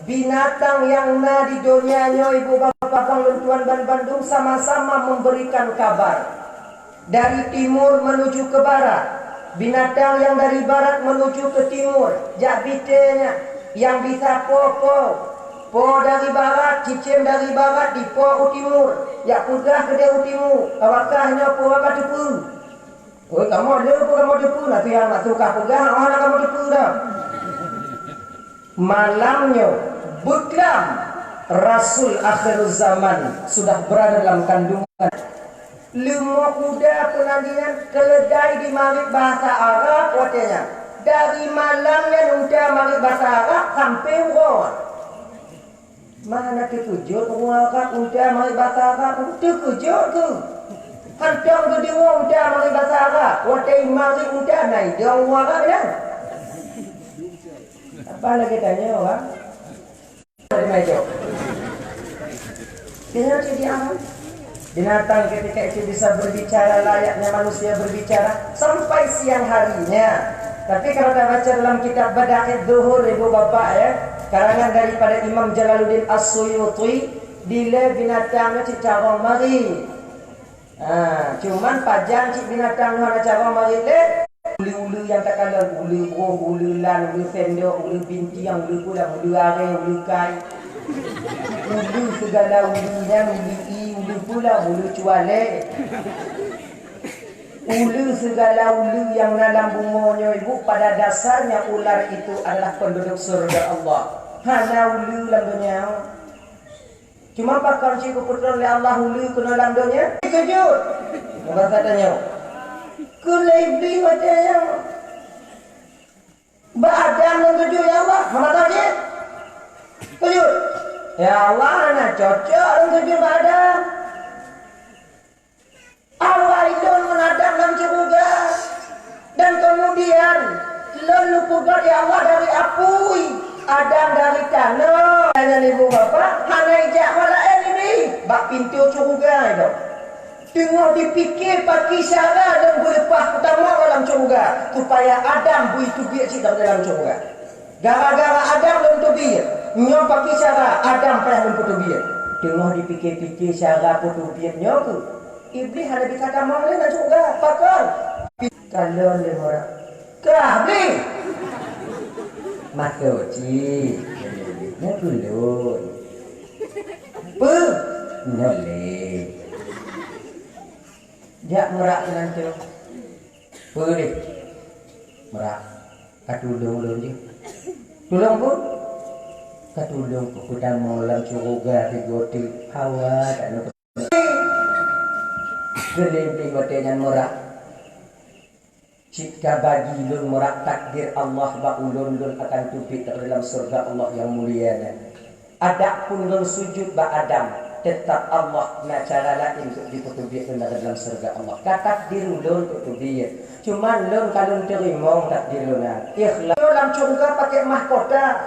binatang yang na di dunianya ibu bapak tuan dan Bandung sama-sama memberikan kabar. Dari timur menuju ke barat, binatang yang dari barat menuju ke timur, jak bitenya yang bisa po dari barat, cicim dari barat di po timur, jak pudah ke dia timur, awakahnya po apa tepu. Oh kamu ada po kamu tepu, nanti yang nak suka pegang, nak kamu tepu dah. Malamnya buklam Rasul akhir zaman sudah berada dalam kandungan. Lima kuda penandingan keledai di marik bahasa Arab katanya. Dari malamnya udah marik bahasa Arab sampai urut. Mana terkejut orang udah marik bahasa Arab, terkejut tu. Hantar ke dia udah marik bahasa Arab, watai marik udah naik dia orang Arab dah. Apa lagi tanya orang? Dia jadi apa? Binatang ketika itu bisa berbicara layaknya manusia berbicara sampai siang harinya. Tapi kalau kita baca dalam kitab Badakhil Zuhur ibu bapak ya, karangan daripada Imam Jalaluddin As-Suyuti, dile binatangnya cicarong mari. Cuman pajang cik binatang hana carong mari le. Ulu-ulu yang tak kalah, ulu roh, ulu lan, ulu fendok, ulu bintiang, ulu pulang, ulu are, ulu kai. Ulu segala ulunya, ulu ulu pula, ulu cuale. Ulu segala ulu yang dalam bunganya ibu, pada dasarnya ular itu adalah penduduk surga Allah. Hana ulu lamdonya. Cuma pakar cikgu putra oleh Allah ulu kena lamdonya. Kejut. Apa katanya? Kulai wajahnya Ba'adam dan tujuh ya Allah Mamatanya tujuh ya Allah anak cocok dan tujuh Ba'adam Allah itu menadam dan juga. Dan kemudian lalu pugar ya Allah dari apui Adam dari tanah. Hanya ibu bapak hanya ijak wala ini bak pintu surga itu. Tengok dipikir pakai cara dan berlepas pertama dalam surga supaya Adam bui tubir cik dalam surga. Gara-gara Adam dalam tubir, nyom pakai cara Adam payah dalam tubir. Tengok dipikir-pikir cara tubirnya tu. Iblis ada bisa kamar dalam surga, pakar. Kalau le orang, kah ni? Masuk cik, nak kulun, noleh. Jak merak dengan tu. Boleh. Merak. Katulung je. Tulung pun. Katulung pun kudang malam surga tiga hawa tak nak. Gelembing dengan merak. Jika bagi lun merak takdir Allah ba ulun lun akan tupik dalam surga Allah yang mulia. Adapun lun sujud ba Adam. Tetap Allah nak cara lain untuk diputubik dalam surga Allah. Takdir ulun putubik. Cuma ulun kalau terima takdir ulun. Ikhlas. Dalam surga pakai mahkota.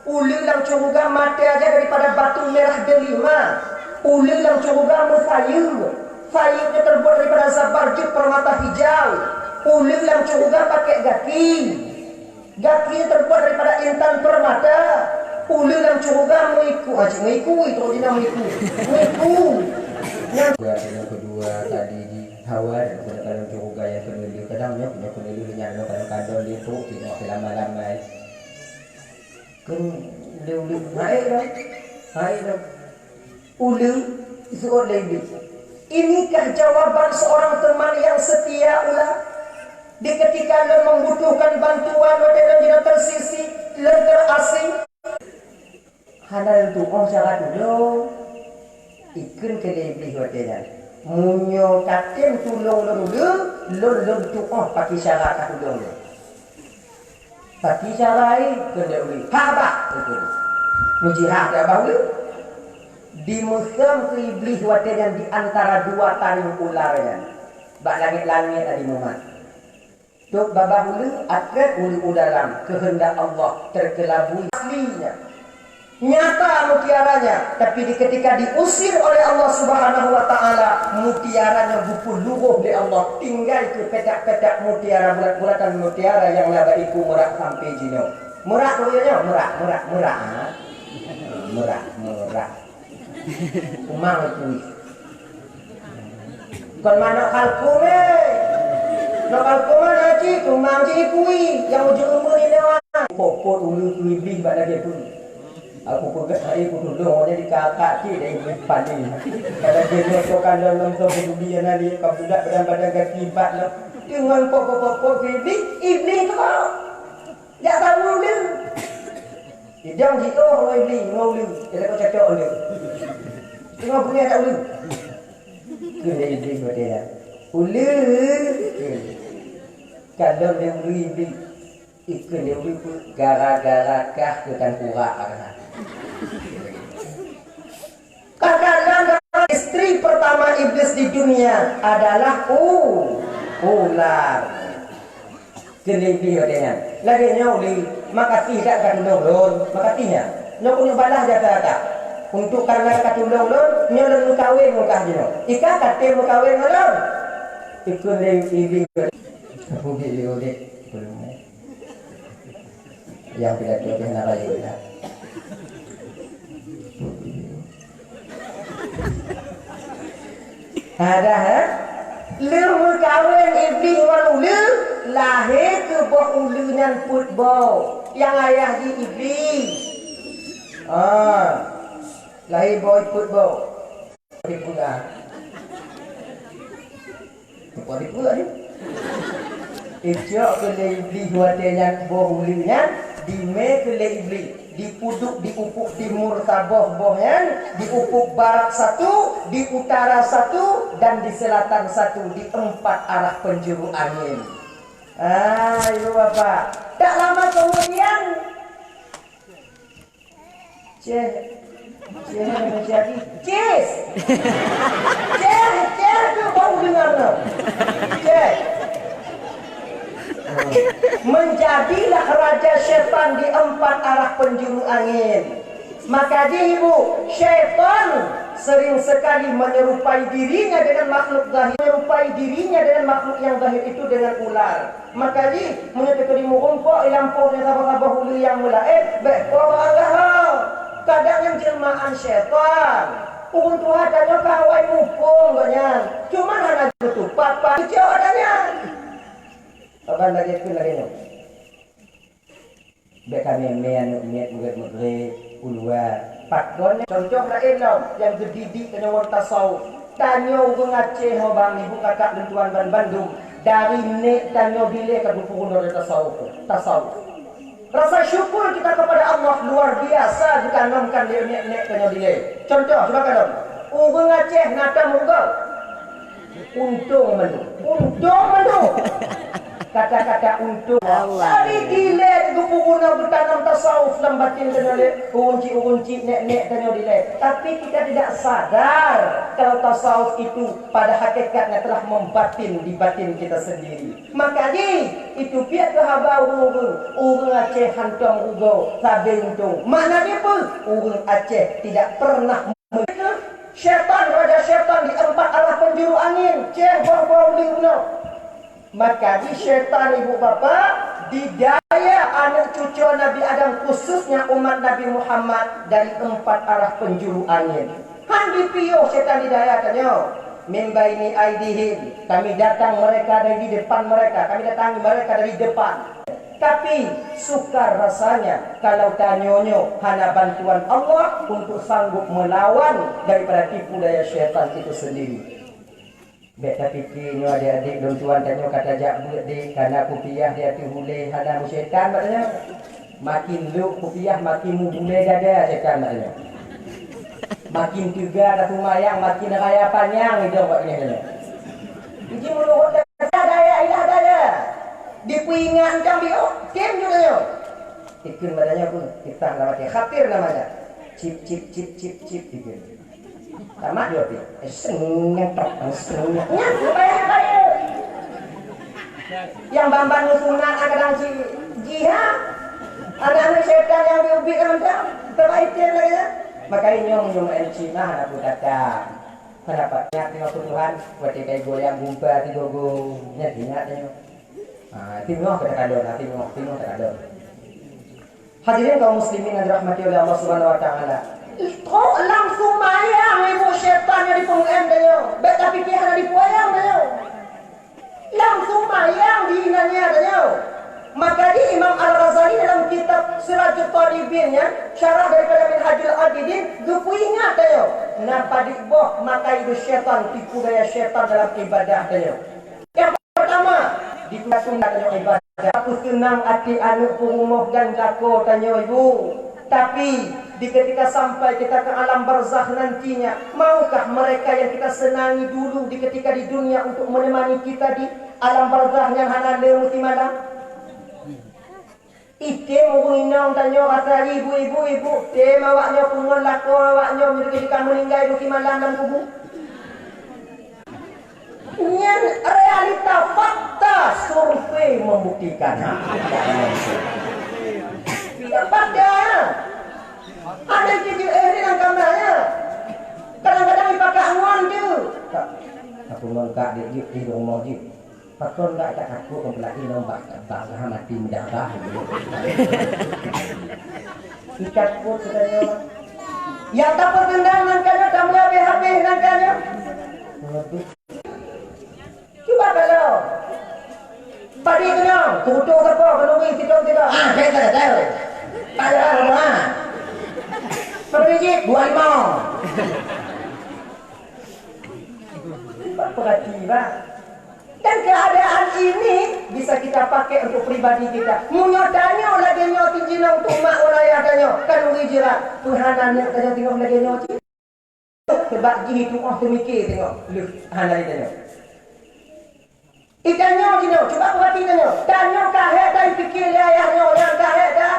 Ulun dalam surga mati aja daripada batu merah delima. Ulun dalam surga musayir. Sayurnya terbuat daripada zabarjud permata hijau. Ulun dalam surga pakai gaki. Gakinya terbuat daripada intan permata. Ulu dalam surga mengiku itu dia mengiku yang kedua tadi di hawa dan dalam surga yang kedua kadangnya punya penduduk dengan kadang-kadang dia tu tengok lama-lama kan ulu naik dah ulu seorang lagi. Inikah jawaban seorang teman yang setia ulah di ketika lo membutuhkan bantuan dan tidak tersisi lo terasing. Hanal tu orang cara dulu ikun kelebih wajahnya munyo katim tulung lulu tu orang pakai cara katulung pakai cara kena uli habak itu mujihah dah bahu di musim ke iblis wajahnya di antara dua taring ularnya bak langit-langit tadi mumat tu babah ulu akhir ulu dalam kehendak Allah terkelabui aslinya nyata mutiaranya, tapi ketika diusir oleh Allah Subhanahu wa taala, mutiaranya bupul luruh oleh Allah, tinggal ke petak-petak mutiara bulat-bulatan mutiara yang laba iku merak sampai jino. Merak tu ya, merak. Murah. Kumang itu. Kon mana kalkume? No kalkume nanti kumang je kui yang ujung umur ni lewat. Popot ulu kui beli bak lagi pun. Aku pegat hari aku duduk jadi kakak cik dari depan ni. Kalau dia masukkan dalam tu peduli nanti kau budak badan-badan kaki bat lah. Dengan pokok-pokok iblis tu kau. Tak tahu dia. Hidang gitu kalau iblis ngau lu. Dia kau cakap lu. Tengok punya tak lu. Kena iblis betul. Ulu. Kalau dia ulu iblis ikut dia ulu gara-gara kah ketan kurak arah. Kadang-kadang istri pertama iblis di dunia adalah ular. Kelebih dengan lagi nyoli maka tidak akan nolong maka tinya nyok punya balah jata untuk karena katulong nyolong mukawin mukah jino ika kate mukawin nolong ikut lebih video dek belum yang tidak kita nak lagi dah. Ada lu kawin iblis walu lahir ke bawah ulunan football yang ayah di iblis. Lahir boy football. Di pula. Apa di pula ni? Ijak ke iblis watenya bawah ulunan di me ke iblis. Di puduk, di ufuk timur Sabah bohnya, di ufuk barat satu, di utara satu, dan di selatan satu, di 4 arah penjuru angin. Ibu bapak, tak lama kemudian, menjadi Cis tu bau dengar no, menjadilah raja syaitan di 4 arah penjuru angin. Maka dia ibu syaitan sering sekali menyerupai dirinya dengan makhluk zahir, menyerupai dirinya dengan makhluk yang zahir itu dengan ular. Maka dia menyatakan di mumpuk ilampuknya sahabat-sahabat hulu yang mulai kadang yang jelmaan syaitan untuk adanya kawai mumpung banyak cuma hanya ketupat hijau adanya. Abang lagi tu lagi no. Bek kami mean murid ulua. Patgon contoh lain lah yang dididik dengan orang tasawuf. Tanyo ngaceh ho bang ibu kakak dan tuan ban Bandung dari nek tanyo bile ke buku dari tasawuf. Rasa syukur kita kepada Allah luar biasa ditanamkan di nek tanyo bile. Contoh coba kan. Ngaceh nata munggau. Untung menu. Kata-kata untuk tadi dile guna bertanam tasawuf dalam batin tenole unci nek tenyo dile tapi kita tidak sadar kalau tasawuf itu pada hakikatnya telah membatin di batin kita sendiri. Maka itu pihak kehaba urung Aceh hantong ugo sabe untung mana dia pun urung Aceh tidak pernah syaitan raja syaitan di 4 arah penjuru angin bau liuno. Maka di syaitan ibu bapa didaya anak cucu Nabi Adam khususnya umat Nabi Muhammad dari 4 arah penjuru angin. Handi piyo syaitan didaya tanya min baini aidihim kami datang mereka dari depan mereka kami datangi mereka dari depan. Tapi sukar rasanya kalau tanyonyo hanya bantuan Allah untuk sanggup melawan daripada tipu daya syaitan itu sendiri. Beta fikir nyo adik-adik don tuan tanyo kata jak buat dik karena kupiah dia tu boleh hada syaitan maknanya makin lu kupiah makin mu boleh dada syaitan maknanya makin tiga dah tumayang makin raya panjang itu maknanyaiji mulut daya ilah daya dipuingan jam bio kim juga yo ikun badannya pun kita namanya khatir namanya cip ikun tamat dia pi sengat yang bambang sunat kadang jihad anak syaitan yang diubi kan terbaiknya lagi maka nyong enci mah aku datang pendapatnya tengok Tuhan buat kayak goyang gumpa tiga go nya ingat nyong tengok kata kadon tengok kata kadon Hadirin kaum muslimin yang dirahmati oleh Allah Subhanahu wa taala. Itu langsung mayang ibu syaitan yang dipengem dia. Beta fikir ada dipuayang dia. Langsung mayang diinanya dia. Maka di Imam Al-Ghazali dalam kitab Sirajul Talibinnya, syarah daripada Minhajul Abidin, gupu ingat dia. Napa diboh maka itu syaitan, tipu daya syaitan dalam ibadah dia. Yang pertama, dikuasai dengan ibadah. Aku senang hati anak rumah dan dako tanya ibu. Tapi di ketika sampai kita ke alam barzakh nantinya, maukah mereka yang kita senangi dulu di ketika di dunia untuk menemani kita di alam barzakh yang hana lemuti malam? Ite menginang tanya kata ibu, te mawaknya pungon lako awaknya ketika meninggal di malam dan kubur. Yang realita fakta survei membuktikan. Tidak pada. Ada video dalam kameranya. Kadang-kadang dipakai angon tu. Aku mengkak dia di rumah dia. Patron tak aku kembali nombak bangsa mati mendarah. Ikat pun katanya. Yang tak bertendang nangkanya tak habis-habis nangkanya. Cuba kalau padi kena tutup apa kenungi kita tidak. Saya tak tahu. Pada rumah. Pergi 25. Perhati bah. Dan keadaan ini bisa kita pakai untuk pribadi kita. Munyotanya lagi nyotin jina untuk mak orang tanya. Kan jirat Tuhan nak tanya tengok lagi nyotin. Sebab ji itu tu mikir tengok. Lu hanai tanya. Ikannya gini, coba perhati tanya. Tanya kahek dan fikir ayahnya yang kahek dah.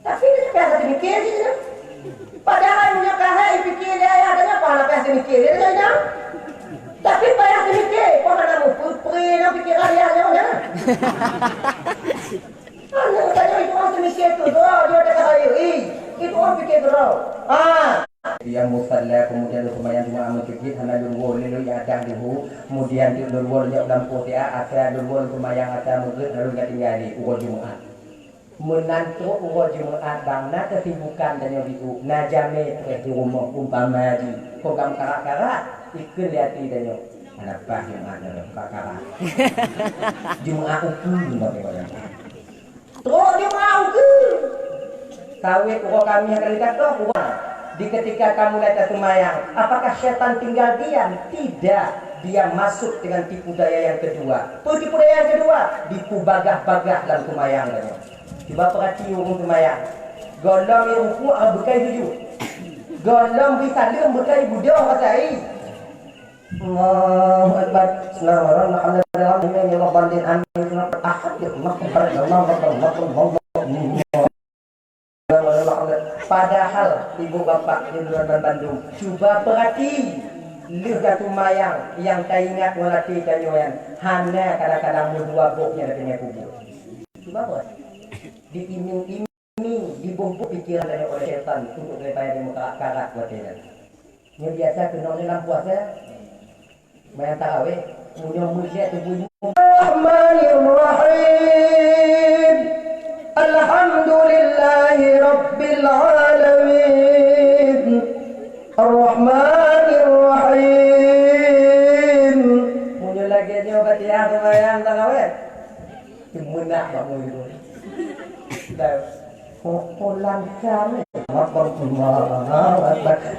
Tapi dia biasa mikir je. Padahal punya kahek fikir ayahnya apa nak biasa mikir dia tanya. Tapi payah mikir, kau nak pupri nak fikir ayahnya mana? Anak tanya itu orang mikir tu, dia ada kahek. Itu orang fikir tu. Yang musalla kemudian lumayan cuma amal kecil hana dulu lalu yang ada dulu kemudian dulu yang dalam kotia ada dulu lumayan ada mungkin lalu enggak tinggal di urut Jumat menantu urut Jumat bangna kesibukan dan yang itu najame di rumah umpama di program karak-karak ikut lihat dan yang anak bah Jumat dan karak Jumat ukur bagaimana terus Jumat ukur kawin urut kami akan dikatakan urut. Di ketika kamu lihat semayang, apakah syaitan tinggal diam? Tidak, dia masuk dengan tipu daya yang kedua. Tipu daya yang kedua, tipu bagah-bagah dalam semayang. Coba perhati orang semayang. Golong yang ruku berkai tujuh. Golong bisa lem berkai budak pasai. Allahu Akbar. Bismillahirrahmanirrahim. Padahal ibu bapak di luar Bandung, coba perhati lihat datu mayang yang tak ingat melatih kanyoyan hanya kadang-kadang mudua boknya datangnya kubur. Coba buat diiming-iming dibumbuk pikiran dari oleh setan untuk supaya dia karat buat dia. Yang biasa kena dalam puasa mayang tarawih punya mulia tubuh. Bismillahirrahmanirrahim. Alhamdulillahi Rabbil Alamin Ar-Rahmanir-Rahim. Mula lagi dia Fatihah sembahyang tarawih. Kemunak kamu itu. Dah. Kokolan kami.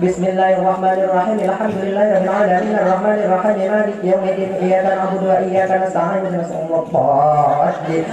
Bismillahirrahmanirrahim. Alhamdulillahirabbil alamin arrahmanirrahim maliki yaumiddin iyyaka na'budu wa iyyaka nasta'in ihdinas siratal mustaqim.